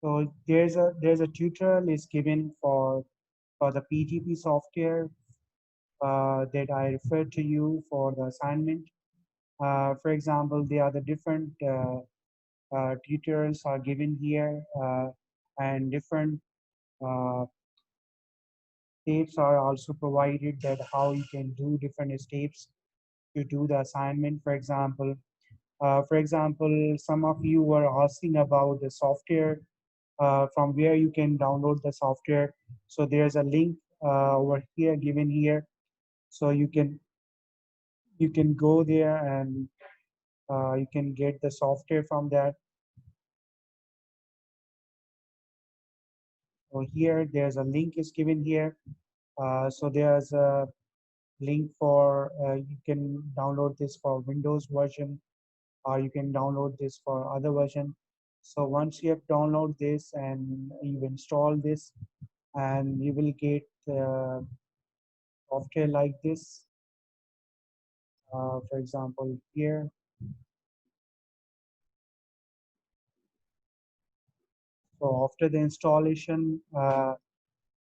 So there's a tutorial is given for the PGP software that I referred to you for the assignment. For example, there are the different tutorials are given here, and different uh, steps are also provided that how you can do different steps to do the assignment. For example, some of you were asking about the software, from where you can download the software. So there's a link over here given here. So you can go there and you can get the software from that. So here there's a link is given here. So there's a link for you can download this for Windows version, or you can download this for other version. So once you have downloaded this and you install this, and you will get software like this. For example, here. So after the installation,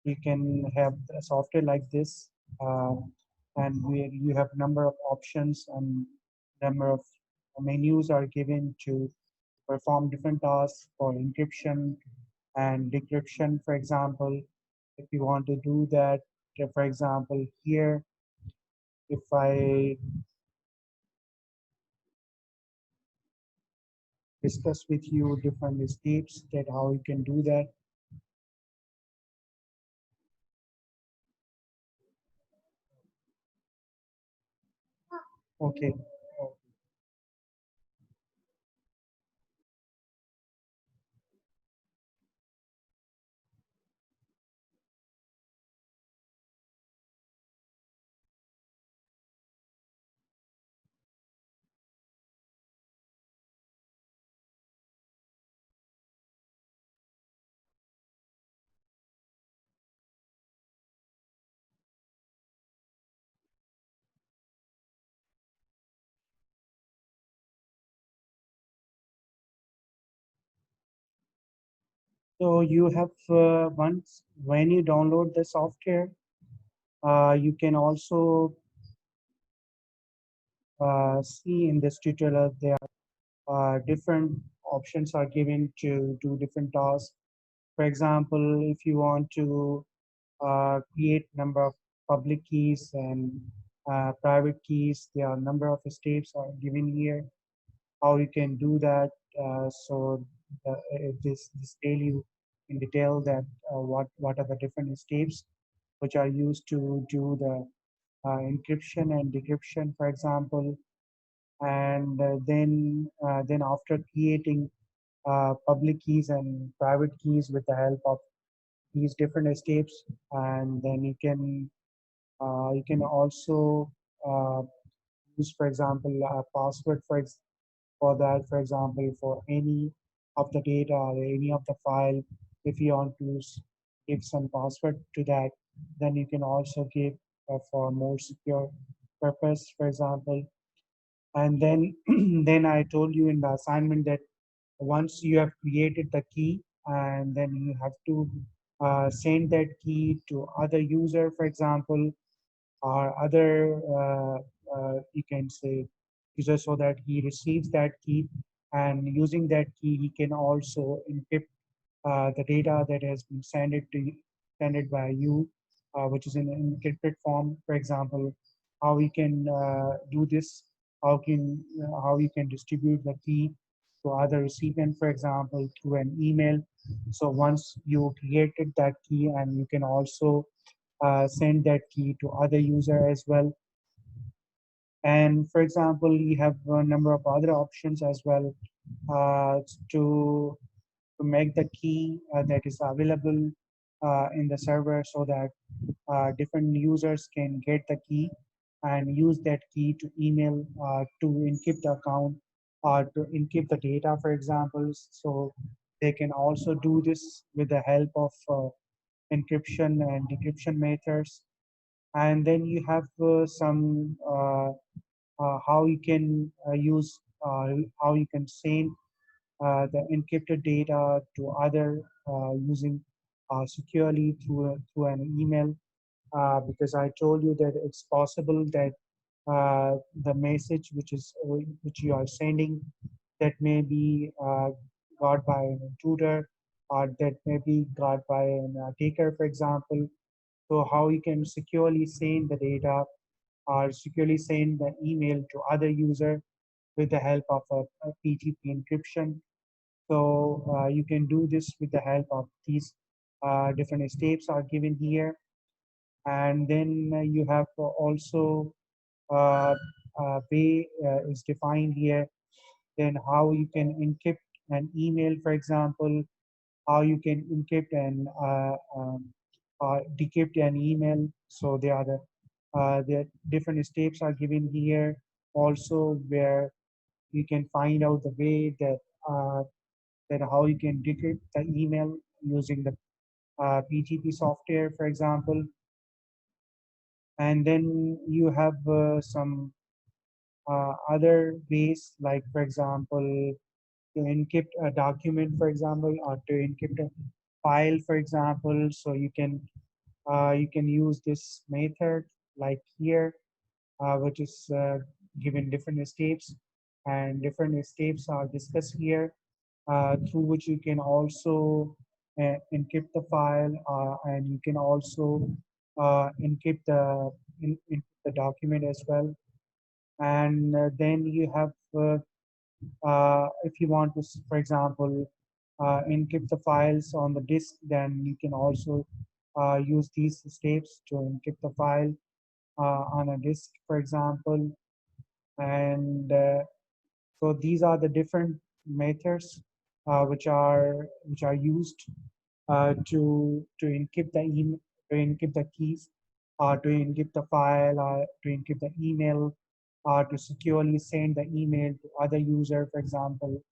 you can have a software like this, uh, and where you have number of options and number of menus are given to perform different tasks for encryption and decryption. For example, if you want to do that, for example, here, if I discuss with you different steps that how you can do that. Okay. So you have once when you download the software, you can also see in this tutorial there are different options are given to do different tasks. For example, if you want to create number of public keys and private keys, there are number of steps are given here. How you can do that? So this tell you in detail that what are the different steps which are used to do the encryption and decryption, for example. And then after creating public keys and private keys with the help of these different steps, and then you can also uh, use, for example, a password for that, for example, for any of the data or any of the file. If you want to give some password to that, then you can also give for more secure purpose, for example. And then then I told you in the assignment that once you have created the key, and then you have to send that key to other user, for example, or other you can say user, so that he receives that key, and using that key he can also encrypt the data that has been sent it by you, which is in an encrypted form. For example, how we can do this, how you can distribute the key to other recipient, for example, through an email. So once you created that key, and you can also send that key to other user as well. And for example, you have a number of other options as well uh, to to make the key that is available in the server, so that different users can get the key and use that key to email to encrypt the account or to encrypt the data, for example. So they can also do this with the help of encryption and decryption methods. And then you have some how you can use how you can send the encrypted data to other using securely through an email, because I told you that it's possible that the message which you are sending, that may be got by an intruder, or that may be got by an attacker, for example. So how you can securely send the data or securely send the email to other user with the help of a PGP encryption. So you can do this with the help of these different steps are given here. And then you have also uh, way is defined here. Then how you can encrypt an email, for example, how you can encrypt and decrypt an email. So the different steps are given here. Also, where you can find out the way uh, that how you can decrypt the email using the PGP software, for example. And then you have some other ways, like for example, to encrypt a document, for example, or to encrypt a file, for example. So you can use this method like here, which is given different steps, and different steps are discussed here, through which you can also encrypt the file, and you can also encrypt the document as well. And then you have, if you want to, for example, encrypt the files on the disk, then you can also use these steps to encrypt the file on a disk, for example. And so these are the different methods which are used to encrypt the email, to encrypt the keys, or to encrypt the file, or to encrypt the email, or to securely send the email to other user, for example.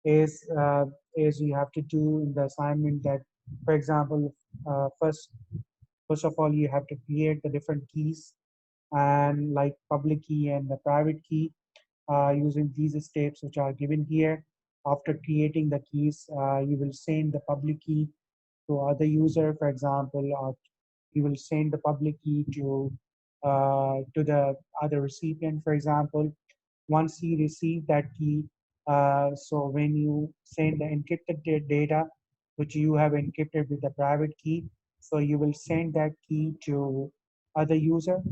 Is you have to do in the assignment that, for example, first of all, you have to create the different keys, and like public key and the private key, using these steps which are given here. After creating the keys, you will send the public key to other user, for example, or you will send the public key to the other recipient, for example. Once he receive that key, so when you send the encrypted data, which you have encrypted with the private key, so you will send that key to other user.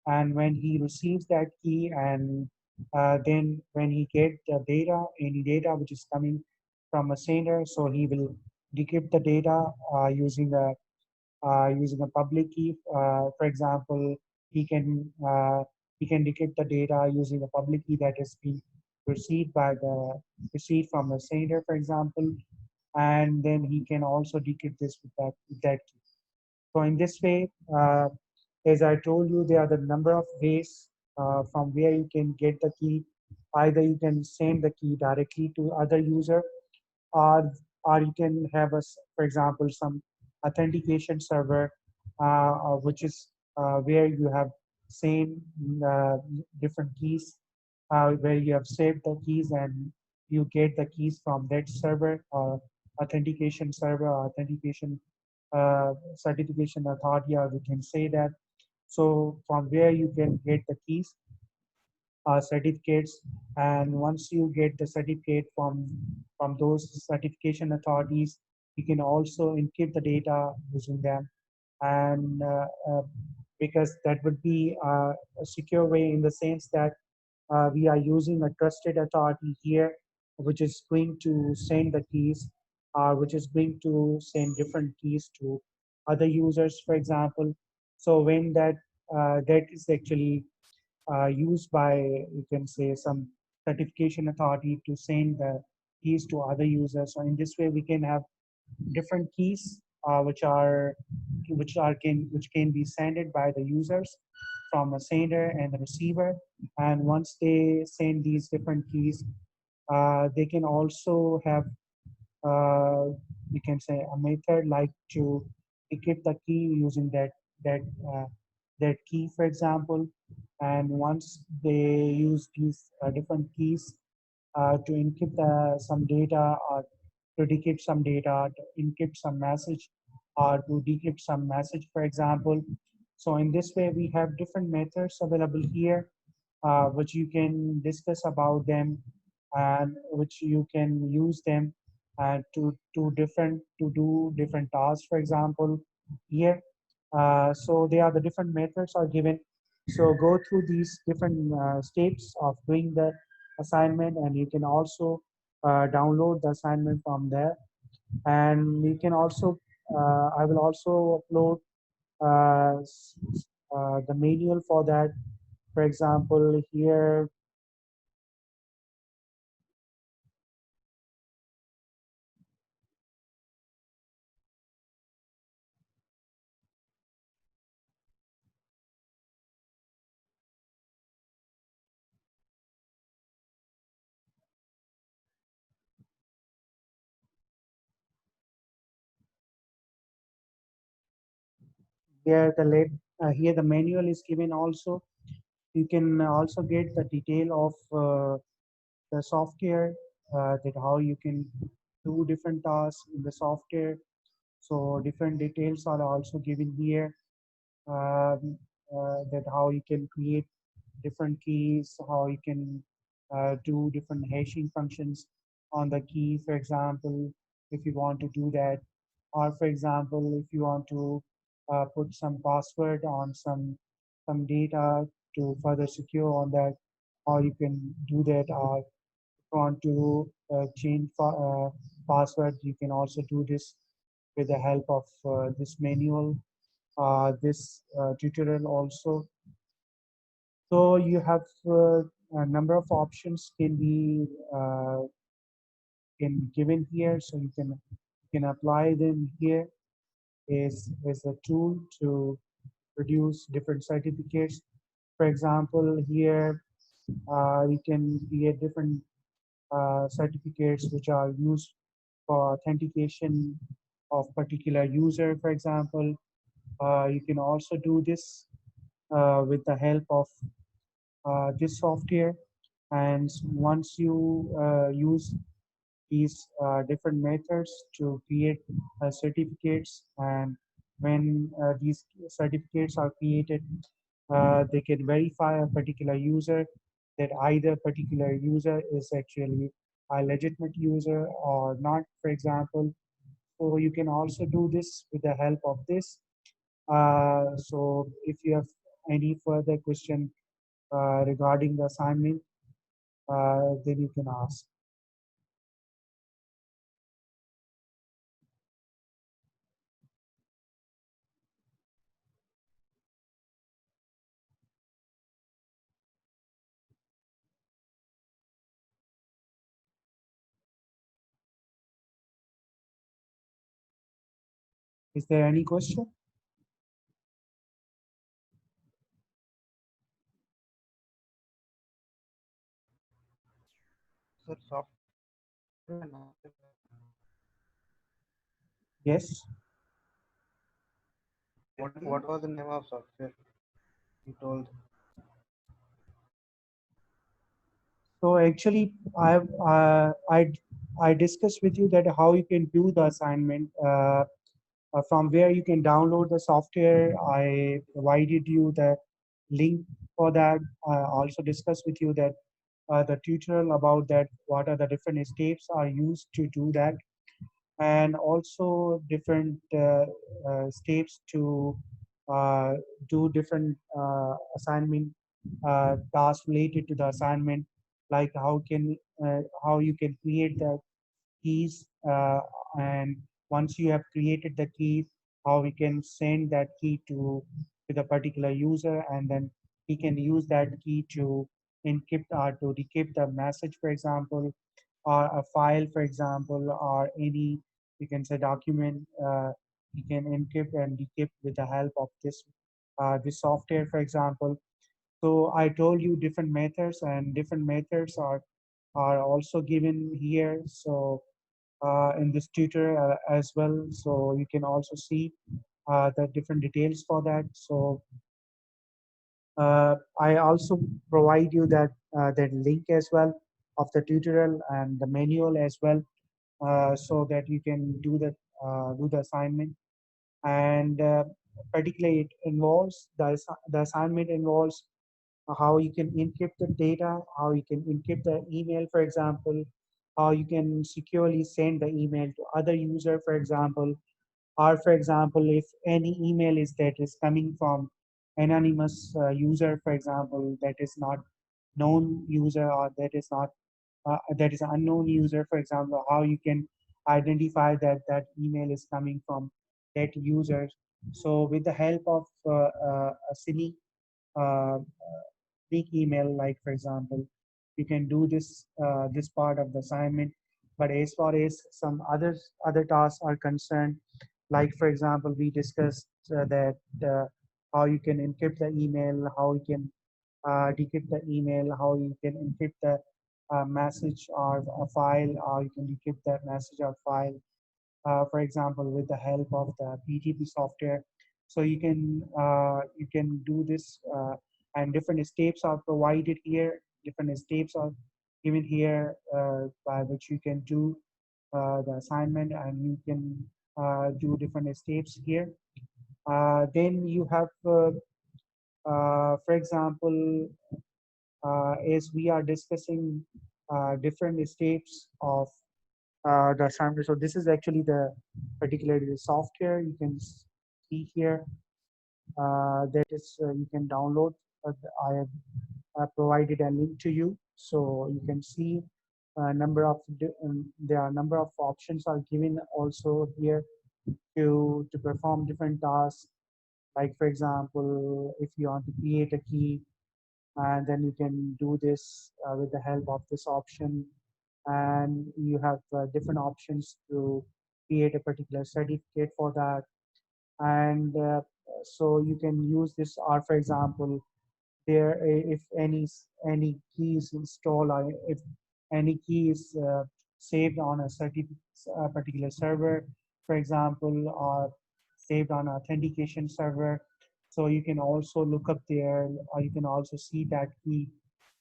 And when he receives that key, and then when he get the data, any data which is coming from a sender, so he will decrypt the data using a public key. For example, he can uh, he can decrypt the data using a public key that has been received from the sender, for example, and then he can also decrypt this with that key. So in this way, as I told you, there are the number of ways from where you can get the key. Either you can send the key directly to other user, or you can have for example, some authentication server, which is where you have same uh, different keys, where you have saved the keys, and you get the keys from that server, or authentication server, or authentication certification authority, or we can say that. So from where you can get the keys, certificates, and once you get the certificate from those certification authorities, you can also encrypt the data using them. And because that would be a secure way, in the sense that we are using a trusted authority here, which is going to send the keys, which is going to send different keys to other users, for example. So when that is actually used by, you can say, some certification authority to send the keys to other users. So in this way, we can have different keys, which can be sent by the users from a sender and the receiver. And once they send these different keys, they can also have, uh, you can say, a method like to decrypt the key using that uh, that key, for example. And once they use these different keys, to encrypt some data, or to decrypt some data, to encrypt some message, or to decrypt some message, for example. So in this way, we have different methods available here, which you can discuss about them, and which you can use them to do different tasks, for example, here. So they are the different methods are given. So go through these different steps of doing the assignment, and you can also download the assignment from there. And you can also, I will also upload the manual for that. For example, here, here the here the manual is given also. You can also get the detail of the software, that how you can do different tasks in the software. So different details are also given here, that how you can create different keys, how you can do different hashing functions on the key, for example, if you want to do that. Or for example, if you want to put some password on some data to further secure on that, how you can do that. Or if you want to change password, you can also do this with the help of this manual, this tutorial also. So you have a number of options can be given here. So you can apply them here is a tool to produce different certificates. For example, here you can create different certificates which are used for authentication of particular user. For example, you can also do this with the help of this software. And once you use these different methods to create certificates, and when these certificates are created, they can verify a particular user, that either particular user is actually a legitimate user or not, for example. So you can also do this with the help of this. So if you have any further question regarding the assignment, then you can ask. Is there any question? Sir, software and Yes. what was the name of software you told? So actually, I discussed with you that how you can do the assignment, from where you can download the software. I provided you the link for that. I also discussed with you that the tutorial about that, what are the different steps are used to do that, and also different steps to uh, do different assignment tasks related to the assignment, like how you can create the keys, and once you have created the key, how we can send that key to the particular user, and then he can use that key to encrypt or to decrypt the message, for example, or a file, for example, or any, you can say, document. You can encrypt and decrypt with the help of this software, for example. So I told you different methods, and different methods are also given here. So in this tutorial as well. So you can also see the different details for that. So I also provide you that link as well of the tutorial and the manual as well, so that you can do the assignment. And particularly it involves the assignment involves how you can encrypt the data, how you can encrypt the email, for example, how you can securely send the email to other user, for example, or for example, if any email is that is coming from anonymous user, for example, that is not known user, or that is an unknown user, for example, how you can identify that that email is coming from that user. So with the help of a silly uh, big email, like for example, you can do this part of the assignment. But as far as some other tasks are concerned, like for example, we discussed that how you can encrypt the email, how you can decrypt the email, how you can encrypt the message or a file, or you can decrypt that message or file, for example, with the help of the PGP software. So you can do this, and different steps are provided here. Different steps are given here by which you can do the assignment, and you can do different steps here. Then you have, for example, as we are discussing different steps of the assignment. So this is actually the particularly the software you can see here. That is you can download. I have provided a link to you, so you can see a number of there are a number of options are given also here to perform different tasks. Like for example, if you want to create a key, and then you can do this with the help of this option, and you have different options to create a particular certificate for that. And so you can use this, or for example, there if any key is installed, or if any key is saved on a particular server, for example, or saved on authentication server, so you can also look up there, or you can also see that key,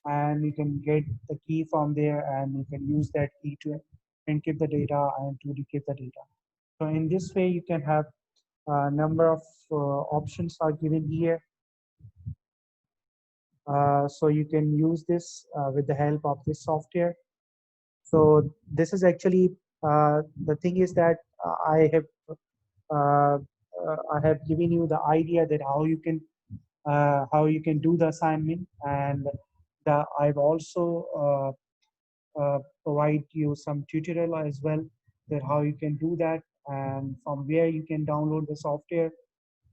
and you can get the key from there, and you can use that key to encrypt the data and to decrypt the data. So in this way you can have a number of options are given here. So you can use this with the help of this software. So this is actually the thing is that uh, I have given you the idea that how you can do the assignment, and I've also provide you some tutorial as well, that how you can do that, and from where you can download the software.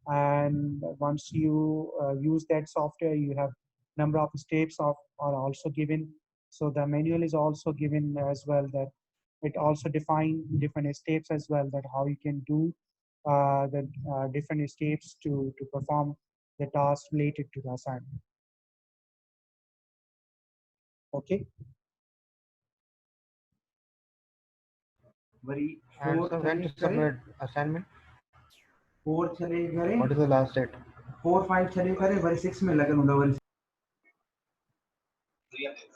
And once you use that software, you have number of steps of are also given. So the manual is also given as well, that it also define different steps as well, that how you can do the different steps to perform the task related to the assignment. Okay. And so when to submit assignment? 4 चले करे. What is the last date? 4-5 चले करे, worry 6 में लगन होगा worry.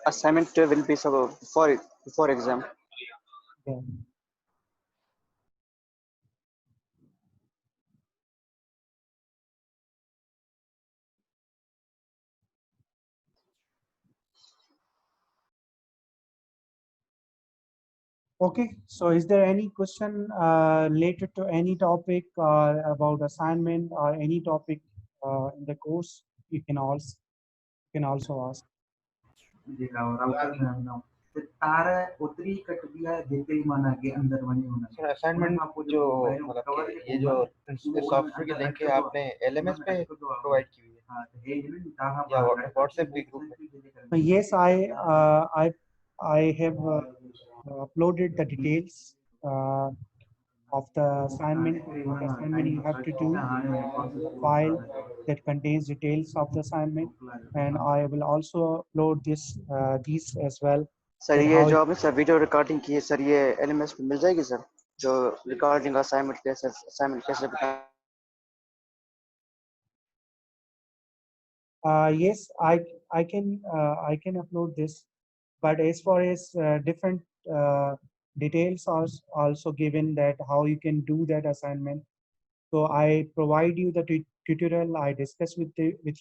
Assignment will be before exam. Yeah. Okay, so is there any question related to any topic about assignment or any topic in the course? You can also ask. देखा और router में आना. तो तारा उतरी cut दिया देते ही माना के अंदर वहीं होना. सर असाइनमेंट जो मतलब कि ये जो सॉफ्टवेयर की लिंक है आपने एलएमएस पे प्रोवाइड की हुई है या व्हाट्सएप के ग्रुप में? Yes, I have uploaded the details of the assignment. What assignment you have to do, the file that contains details of the assignment, and I will also upload these as well. Sir That ये how जो आपने sir video recording की है sir, ये LMS पे मिल जाएगी sir, जो recording assignment कैसे बताएं? yes, I can upload this. But as far as different uh, details are also given that how you can do that assignment. So I provide you the tutorial. I discuss with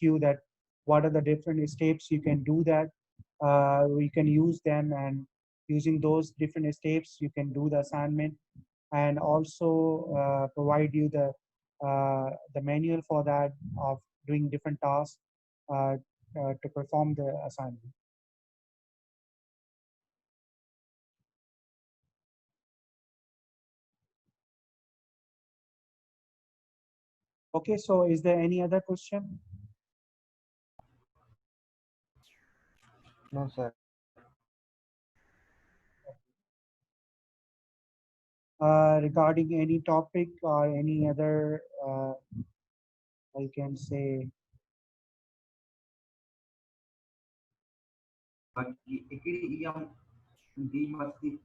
you that what are the different steps you can do that. You can use them, and using those different steps, you can do the assignment, and also provide you the manual for that of doing different tasks uh, to perform the assignment. Okay, so is there any other question No, sir. regarding any topic or any other, I can say, बाकी एकड़ी हम dmasti.pk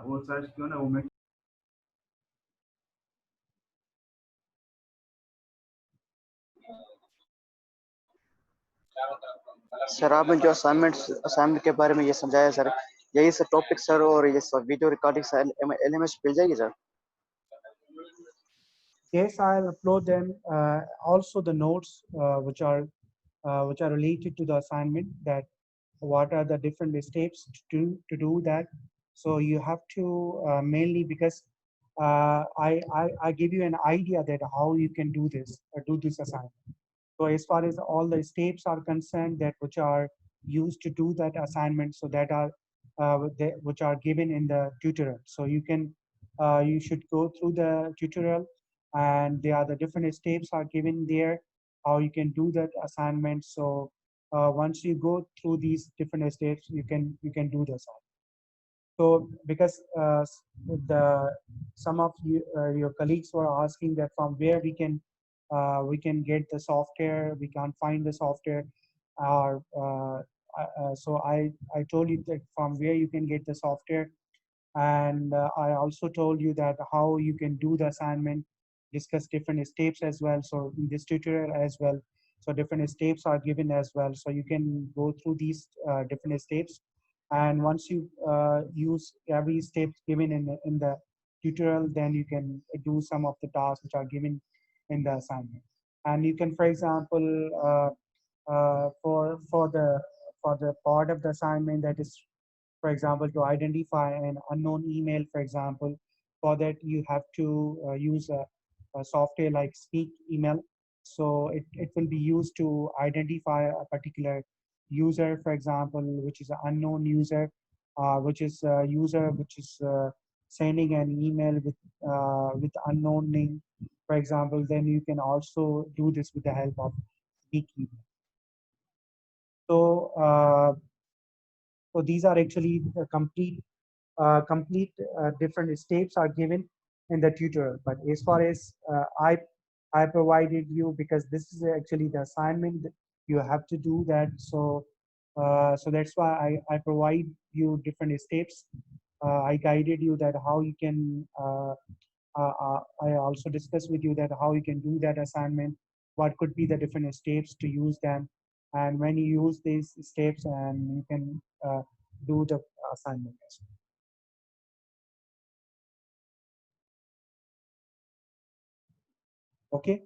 वो search किया ना वो मैं sir आपने जो assignment के बारे में ये समझाया सर, यही सर टॉपिक सर, और ये सब वीडियो रिकॉर्डिंग सर एलएमएस मिल जाएगी sir? yes, I'll upload them. Also, the notes which are related to the assignment. That what are the different steps to do that. So you have to mainly because I give you an idea that how you can do this or do this assignment. So as far as all the steps are concerned, that which are used to do that assignment, so that are which are given in the tutorial. So you should go through the tutorial, and there are the different steps are given there, how you can do that assignment. So once you go through these different steps, you can do the assignment. So because the some of you your colleagues were asking that from where we can get the software, we can't find the software, or so I told you that from where you can get the software, and I also told you that how you can do the assignment, discuss different steps as well. So in this tutorial as well, so different steps are given as well. So you can go through these different steps, and once you use every step given in the tutorial, then you can do some of the tasks which are given in the assignment. And you can, for example, for the part of the assignment that is, for example, to identify an unknown email, for example, for that you have to use a software like Speak Email. So it will be used to identify a particular user, for example, which is an unknown user, which is a user which is sending an email with unknown name, for example. Then you can also do this with the help of Speak Email. So so these are actually complete different steps are given in the tutorial. But as far as I provided you, because this is actually the assignment that you have to do that. So so that's why I provide you different steps. I guided you that how you can. I also discussed with you that how you can do that assignment, what could be the different steps to use them, and when you use these steps, and you can do the assignment. Okay.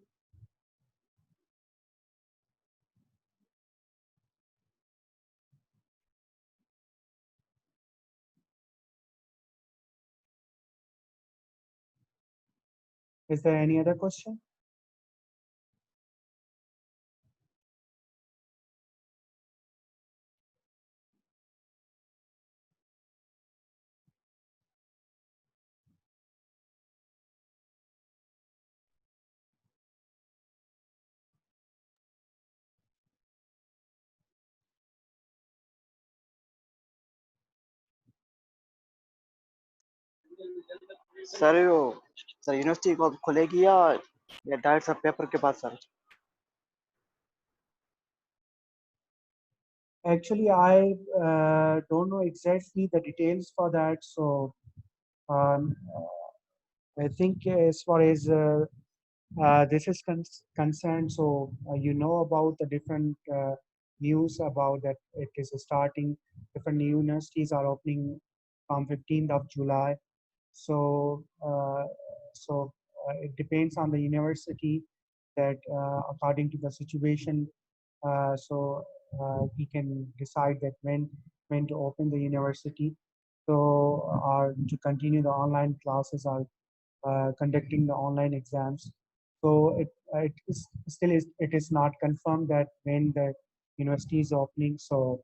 Is there any other question? Sir वो sir university को खुलेगी या direct sir paper के बाद sir? Actually, I don't know exactly the details for that. So um, I think as far as This is concerned. So you know about the different news about that it is starting. Different universities are opening from 15th of July. So it depends on the university that according to the situation. We can decide that when to open the university. So or to continue the online classes or conducting the online exams. So it is still it is not confirmed that when the university is opening. So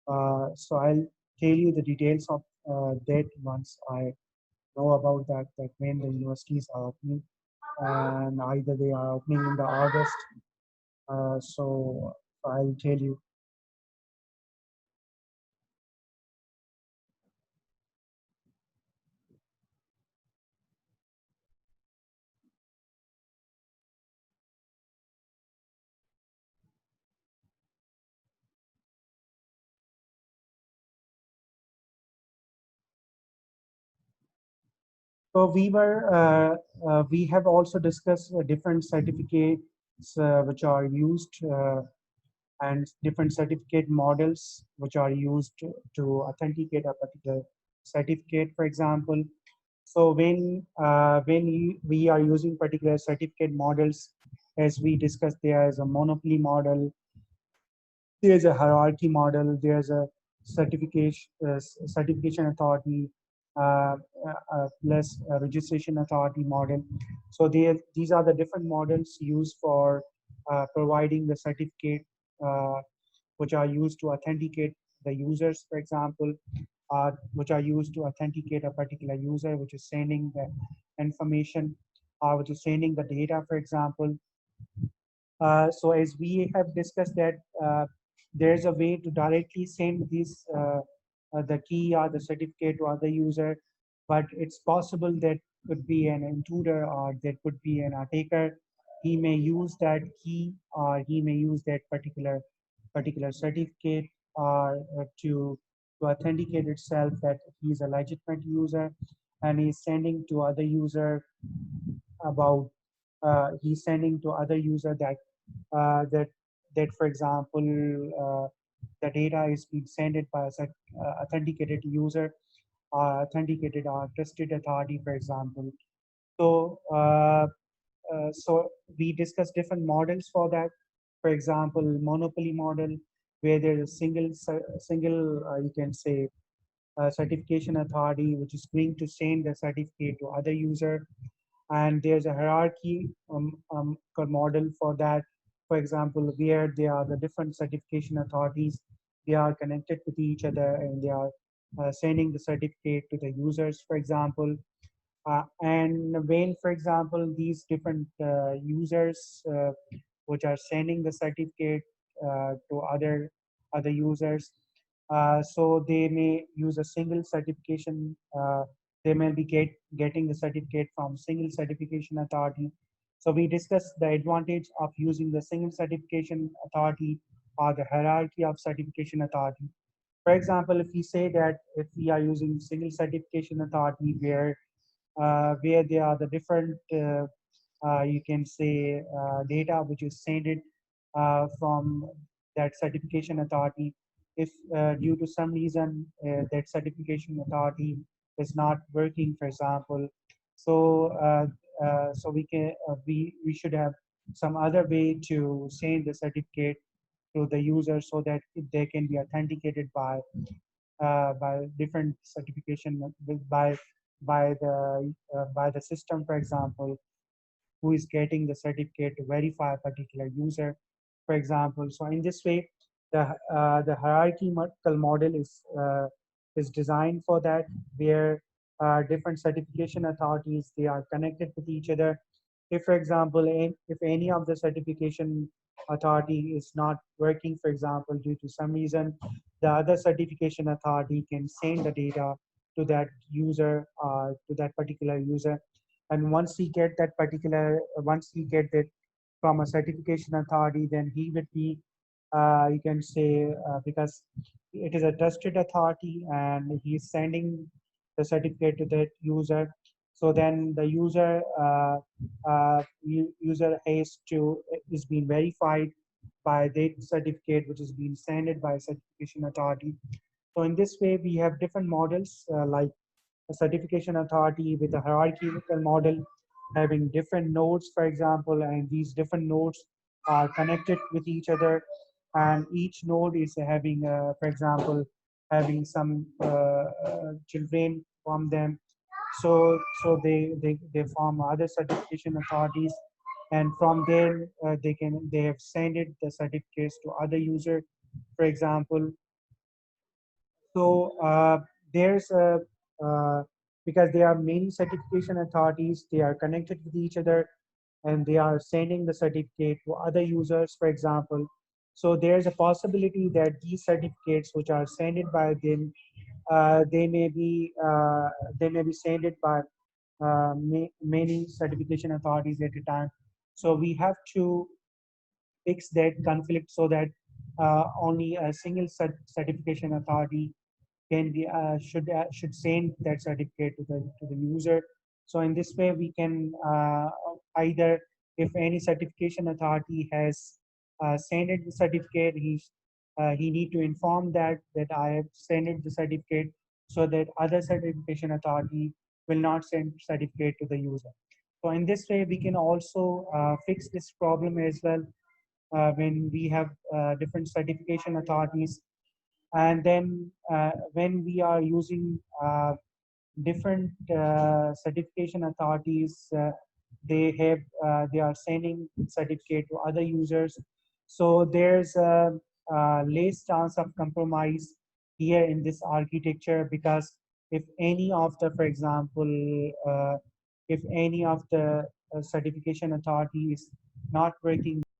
I'll tell you the details of that once I know about that when the universities are opening, and either they are opening in the August. So I'll tell you. So we have also discussed different certificates which are used and different certificate models which are used to authenticate a particular certificate, for example. So we are using particular certificate models, as we discussed, there is a monopoly model, there's a hierarchy model, there's a certification authority, plus a registration authority model. So these are the different models used for providing the certificate, which are used to authenticate the users, for example, which are used to authenticate a particular user, which is sending the information, which is sending the data, for example. So as we have discussed that there's a way to directly send this the key or the certificate to other user, but it's possible that could be an intruder or there could be an attacker. He may use that key or he may use that particular certificate to authenticate itself that he's a legitimate user, and he's sending to other user about he's sending to other user that that for example the data is being sent by a authenticated user or authenticated or trusted authority, for example. So we discussed different models for that. For example, monopoly model, where there's a single you can say certification authority which is going to send the certificate to other user, and there's a hierarchy model for that. For example, where there are the different certification authorities, they are connected with each other and they are sending the certificate to the users, for example. And when, for example, these different users which are sending the certificate to other users, so they may use a single certification. They may be getting the certificate from single certification authority. So we discussed the advantage of using the single certification authority or the hierarchy of certification authority. For example, if we say that if we are using single certification authority where there are the different you can say data which is sent from that certification authority. If due to some reason that certification authority is not working, for example, so we should have some other way to send the certificate to the user so that they can be authenticated by different certification by the system, for example, who is getting the certificate to verify a particular user, for example. So in this way, the hierarchical model is designed for that, where different certification authorities, they are connected with each other. If, for example, if any of the certification authority is not working, for example, due to some reason, the other certification authority can send the data to that user, to that particular user. And once he get it from a certification authority, then he would be, you can say, because it is a trusted authority and he is sending the certificate to that user. So then the user is being verified by the certificate, which is being sent by certification authority. So in this way, we have different models like a certification authority with a hierarchical model having different nodes, for example, and these different nodes are connected with each other, and each node is having, for example, having some children from them. So they form other certification authorities, and from there they have sent it the certificates to other user, for example. So there's a because there are many certification authorities, they are connected with each other, and they are sending the certificate to other users, for example. So there's a possibility that these certificates, which are sent by them, uh, they may be uh, they may be sent by many certification authorities at a time. So we have to fix that conflict so that only a single certification authority can be should send that certificate to the user. So in this way, we can either, if any certification authority has sent it the certificate, he need to inform that I have sent it the certificate, so that other certification authority will not send certificate to the user. So in this way, we can also fix this problem as well when we have different certification authorities. And then when we are using different certification authorities, they are sending certificate to other users. So there's a less chance of compromise here in this architecture, because if any of the, for example, if any of the certification authority is not working